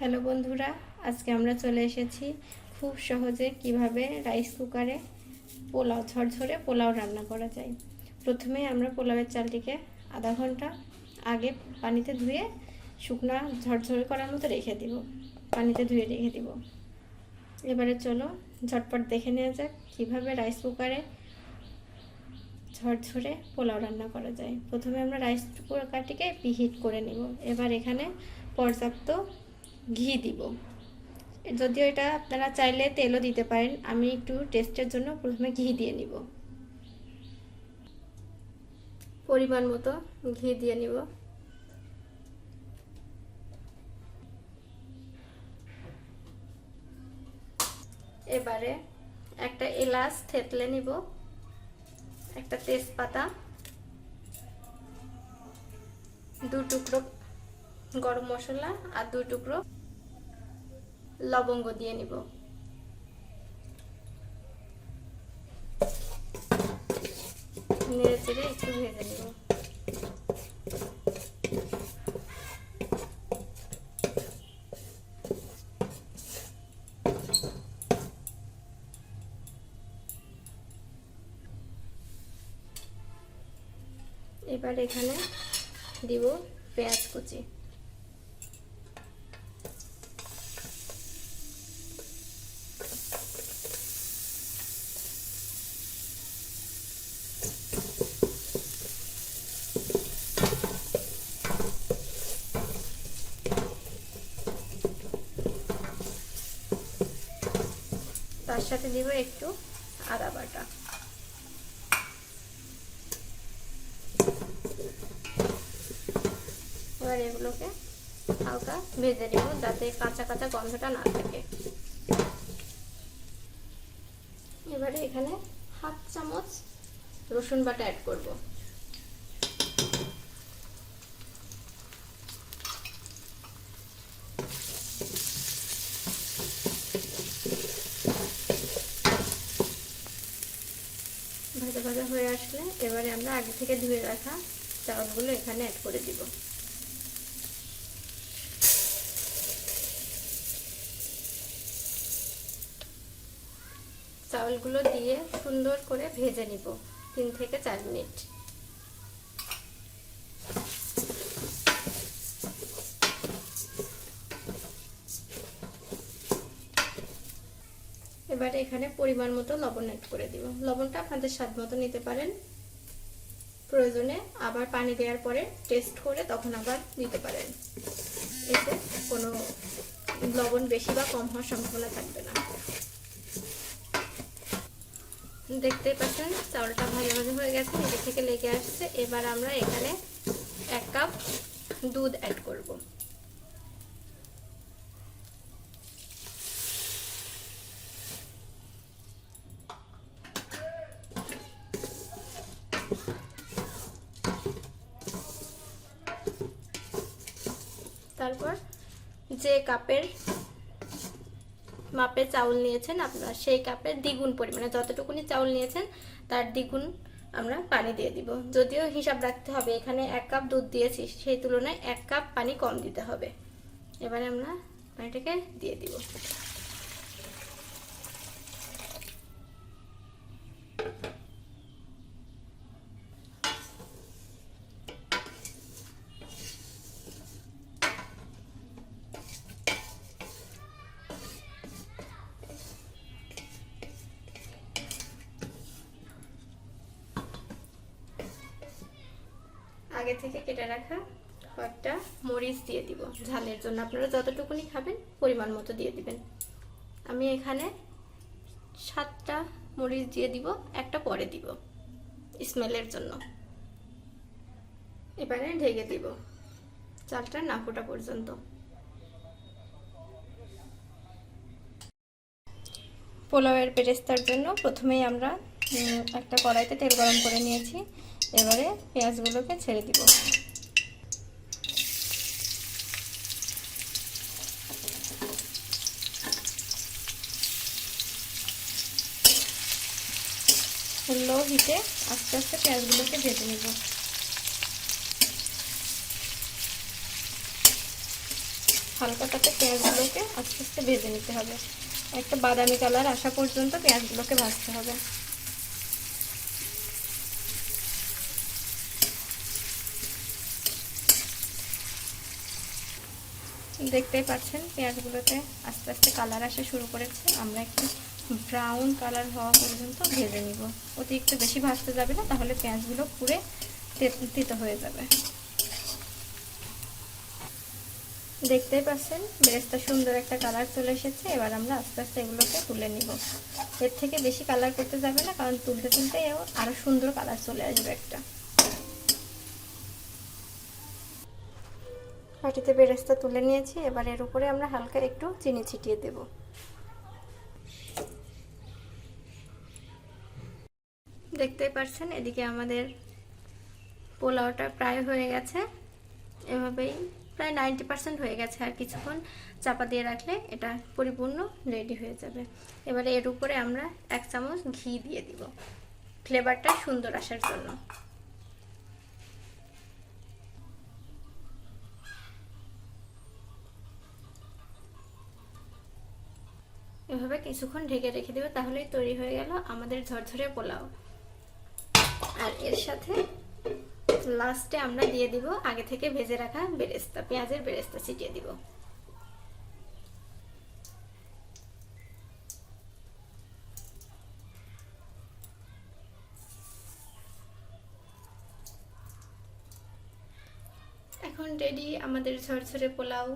Hello বন্ধুরা, আজকে আমরা চলে এসেছি খুব সহজে কিভাবে রাইস কুকারে পোলাও ঝরঝরে পোলাও রান্না করা যায়। প্রথমে আমরা পোলাওয়ের চালটিকে আধা ঘন্টা আগে পানিতে ধুয়ে শুকনা ঝরঝরে করার মতো রেখে দিব, পানিতে ধুয়ে রেখে দিব। এবারে চলো ঝটপট দেখে নেওয়া যাক কীভাবে রাইস কুকারে ঝরঝরে পোলাও রান্না করা যায়। প্রথমে আমরা রাইস কুকারটিকে প্রিহিট করে নিব। এবার এখানে পর্যাপ্ত ঘি দিব। যদিও এটা আপনারা চাইলে তেলও দিতে পারেন, আমি একটু টেস্টের জন্য প্রথমে ঘি দিয়ে নিব। পরিমাণ মতো ঘি দিয়ে নিব। এবারে একটা এলাচ থেতলে নিব, একটা তেজপাতা, 2 টুকরো গরম মশলা আর 2 টুকরো লবঙ্গ দিয়ে নিব। নেড়ে চেড়ে একটু ভেজে নিব। এবার এখানে দিব পেঁয়াজ কুচি। তার সাথে দিব একটু আদা বাটা। এবার এগুলোকে হালকা ভেজে নেব যাতে কাঁচা কাঁচা গন্ধটা না থাকে। এবারে এখানে 1/2 চামচ রসুন বাটা অ্যাড করব। ভাজা ভাজা হয়ে আসলে এবারে আমরা আগে থেকে ধুয়ে রাখা চাউলগুলো এখানে অ্যাড করে দিব। চাউলগুলো দিয়ে সুন্দর করে ভেজে নিব 3 থেকে 4 মিনিট। এবারে এখানে পরিমাণ মতো লবণ অ্যাড করে দিব। লবণটা আপনাদের স্বাদ মতো নিতে পারেন, প্রয়োজনে আবার পানি দেওয়ার পরে টেস্ট করে তখন আবার দিতে পারেন। এতে কোনো লবণ বেশি বা কম হওয়ার সম্ভাবনা থাকবে না। দেখতেই পাচ্ছেন চাউলটা ভাজা ভাজা হয়ে গেছে, নিচে থেকে লেগে আসছে। এবার আমরা এখানে 1 কাপ দুধ অ্যাড করব। তারপর যে কাপের মাপে চাউল নিয়েছেন আপনারা সেই কাপের দ্বিগুণ পরিমাণে, যতটুকুনি চাউল নিয়েছেন তার দ্বিগুণ আমরা পানি দিয়ে দিব। যদিও হিসাব রাখতে হবে, এখানে 1 কাপ দুধ দিয়েছি, সেই তুলনায় 1 কাপ পানি কম দিতে হবে। এবারে আমরা পানিটাকে দিয়ে দিব। আগে থেকে কেটে রাখা কয়েকটা মরিচ দিয়ে দিব ঝালের জন্য। আপনারা যতটুকুনি খাবেন পরিমাণ মতো দিয়ে দিবেন। আমি এখানে 7টা মরিচ দিয়ে দিব, একটা পরে দিব স্মেলের জন্য। এবারে ঢেকে দিব চালটা না ফোটা পর্যন্ত। পোলাওয়ের বেরেস্তার জন্য প্রথমেই আমরা একটা কড়াইতে তেল গরম করে নিয়েছি। এবারে পেঁয়াজগুলোকে ছেড়ে দিব। লো হিটে আস্তে আস্তে পেঁয়াজগুলোকে ভেজে নেব। হালকা তাতে পেঁয়াজগুলোকে আস্তে আস্তে ভেজে নিতে হবে। একটা বাদামি কালার আসা পর্যন্ত পেঁয়াজগুলোকে ভাজতে হবে। দেখতেই পাচ্ছেন পেঁয়াজগুলোতে আস্তে আস্তে কালার আসা শুরু করেছে। আমরা একটু ব্রাউন কালার হওয়া পর্যন্ত ভেজে নিব। অতিরিক্ত বেশি ভাজতে যাবে না, তাহলে পেঁয়াজগুলো পুড়ে তিতো হয়ে যাবে। দেখতেই পাচ্ছেন বেরেস্তা সুন্দর একটা কালার চলে এসেছে। এবার আমরা আস্তে আস্তে এগুলোকে তুলে নিব। এর থেকে বেশি কালার করতে যাবে না, কারণ তুলতে তুলতে আরো সুন্দর কালার চলে আসবে একটা। বাটিতে বেরেস্তা তুলে নিয়েছি। এবার এর উপরে আমরা হালকা একটু চিনি ছিটিয়ে দেব। দেখতেই পাচ্ছেন এদিকে আমাদের পোলাওটা প্রায় হয়ে গেছে। এভাবেই প্রায় 90% হয়ে গেছে। আর কিছুক্ষণ চাপা দিয়ে রাখলে এটা পরিপূর্ণ রেডি হয়ে যাবে। এবারে এর উপরে আমরা 1 চামচ ঘি দিয়ে দিব, ফ্লেভারটা সুন্দর আসার জন্য। এভাবে কিছুক্ষণ ঢেকে রেখে দেবে, তাহলেই তৈরি হয়ে গেল আমাদের ঝরঝরে পোলাও। আর এর সাথে লাস্টে আমরা দিয়ে দিব আগে থেকে ভেজে রাখা বেরেস্তা, পেঁয়াজের বেরেস্তা ছিটিয়ে দিব। এখন রেডি আমাদের ঝরঝরে পোলাও।